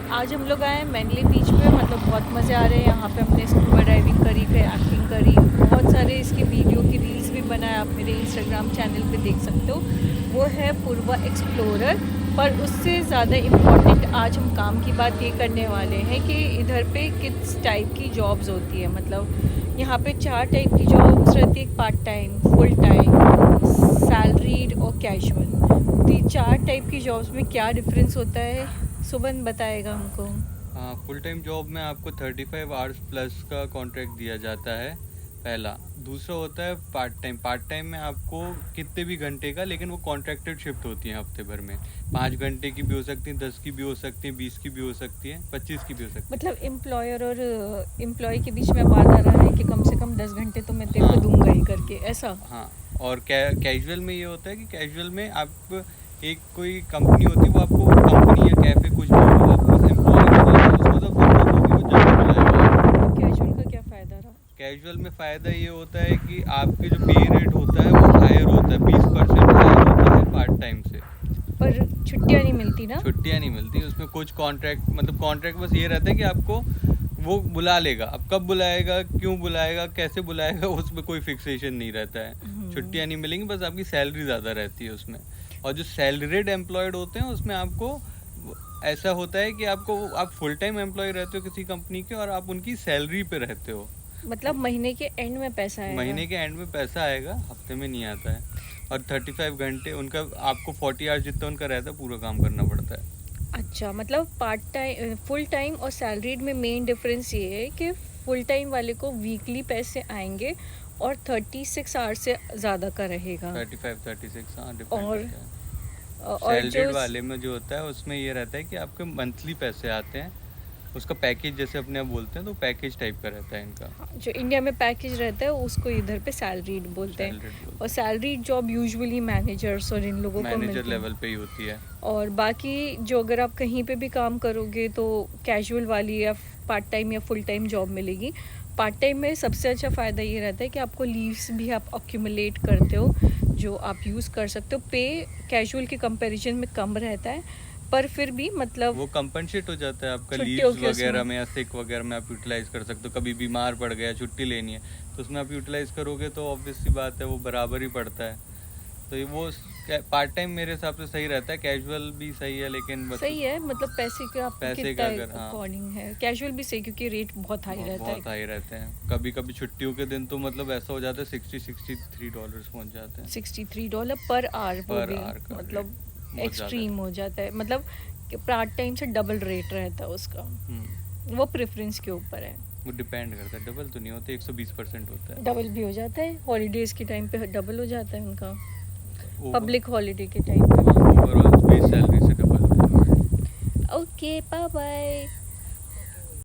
आज हम लोग आए हैं मैनली बीच पे, मतलब बहुत मज़े आ रहे हैं यहाँ पे। हमने स्कूबा डाइविंग करी, एक्टिंग करी, बहुत सारे इसकी वीडियो की रील्स भी बनाए। आप मेरे इंस्टाग्राम चैनल पे देख सकते हो, वो है पूर्वा एक्सप्लोरर। पर उससे ज़्यादा इम्पोर्टेंट आज हम काम की बात ये करने वाले हैं कि इधर पे किस टाइप की जॉब्स होती है। मतलब यहाँ पे 4 टाइप की जॉब्स रहती है, part time, full time, salaried और कैजुअल। तो ये 4 टाइप की जॉब्स में क्या डिफरेंस होता है, सुबन बताएगा हमको। हाँ, फुल टाइम जॉब में आपको 35 आवर्स प्लस का कॉन्ट्रैक्ट दिया जाता है, पहला। दूसरा होता है पार्ट टाइम में आपको कितने भी घंटे का, लेकिन वो कॉन्ट्रैक्टेड शिफ्ट होती हैं हफ्ते भर में। 5 घंटे की भी हो सकती हैं, 10 की भी हो सकती हैं, 20 की भी हो सकती हैं, 25 की भी हो सकती है। मतलब एम्प्लॉयर और एम्प्लॉय के बीच में बात आ रहा है कि कम से कम 10 घंटे तो मैं तेरे को दूंगा ही करके, ऐसा। हाँ, और कैजुअल में ये होता है कि कैजुअल में आप एक कोई कंपनी होती है, वो आपको कंपनी या कैफे कुछ भी हो, आप बस एम्प्लॉय उसको तो बोल दो कि वो जब बुलाएगा। कैजुअल का क्या फ़ायदा रहा? कैजुअल में फ़ायदा ये होता है कि आपके जो पे रेट होता है वो हायर होता है, 20% हायर होता है पार्ट टाइम से। पर छुट्टियाँ नहीं मिलती ना? छुट्टियाँ नहीं मिलती उसमें। कुछ कॉन्ट्रैक्ट बस ये रहता है कि आपको वो बुला लेगा। अब कब बुलाएगा, क्यों बुलाएगा, कैसे बुलाएगा, उसमें कोई फिक्सेशन नहीं रहता है। छुट्टियाँ नहीं मिलेंगी, बस आपकी सैलरी ज़्यादा रहती है उसमें। और जो सैलरीड एम्प्लॉयड होते हैं उसमें आपको ऐसा होता है कि आप फुल टाइम एम्प्लॉय रहते हो किसी कंपनी के, और आप उनकी सैलरी पे रहते हो। मतलब महीने के एंड में पैसा आएगा? महीने के एंड में पैसा आएगा, हफ्ते में नहीं आता है। और 35 घंटे उनका, आपको 40 आवर्स जितना उनका रहता है पूरा काम करना पड़ता है। अच्छा, मतलब पार्ट टाइम, फुल टाइम और सैलरीड में मेन डिफरेंस ये है कि फुल टाइम वाले को वीकली पैसे आएंगे और 36 आवर्स से ज़्यादा का रहेगा। 35-36, हाँ, डिपेंड और करता है। और सैलरीड जो वाले में जो होता है उसमें ये रहता है कि आपके मंथली पैसे आते हैं। उसका पैकेज जैसे अपने आप बोलते हैं, तो पैकेज टाइप का रहता है इनका। जो इंडिया में पैकेज रहता है उसको इधर पे सैलरीड बोलते हैं। और सैलरीड जॉब यूजुअली मैनेजर्स और इन लोगों को मैनेजर मिलती है। लेवल पे ही होती है। और बाकी जो अगर आप कहीं पे भी काम करोगे तो कैजुअल वाली या पार्ट टाइम या फुल टाइम जॉब मिलेगी। पार्ट टाइम में सबसे अच्छा फ़ायदा ये रहता है कि आपको लीव्स भी आप अक्यूमुलेट करते हो, जो आप यूज़ कर सकते हो। पे कैजुअल के कंपैरिजन में कम रहता है, पर फिर भी मतलब वो कंपनसेट हो जाता है आपका छुट्टियों लीव्स के वगैरह उसमें। में या सिक वगैरह में आप यूटिलाइज कर सकते हो। कभी बीमार पड़ गया, छुट्टी लेनी है, तो उसमें आप यूटिलाइज करोगे तो ऑब्वियस सी बात है वो बराबर ही पड़ता है। तो ये वो पार्ट टाइम मेरे हिसाब से सही रहता है। कैजुअल भी सही है, लेकिन बस सही है, मतलब पैसे के आपको पैसे कितना का अगर, हाँ, अकॉर्डिंग है। कैजुअल भी सही, क्योंकि रेट बहुत हाई रहता बहुत है। हाई रहते हैं। कभी कभी छुट्टियों के दिन तो मतलब ऐसा हो जाता है, $63 पहुंच जाते हैं $63 पर आवर, वो पर भी आवर का रेट। मतलब बहुत ज़्यादा एक्सट्रीम हो जाता है। मतलब पार्ट टाइम से डबल रेट रहता है उसका। वो प्रेफरेंस के ऊपर है। वो डिपेंड करता है, डबल तो नहीं होता, 120% होता है। डबल भी हो जाता है, हॉलीडेज के टाइम पे डबल हो जाता है उनका, ओवर पब्लिक हॉलीडे के टाइम पे। ओवरऑल बेस सैलरी से डबल होता है। Okay, bye bye.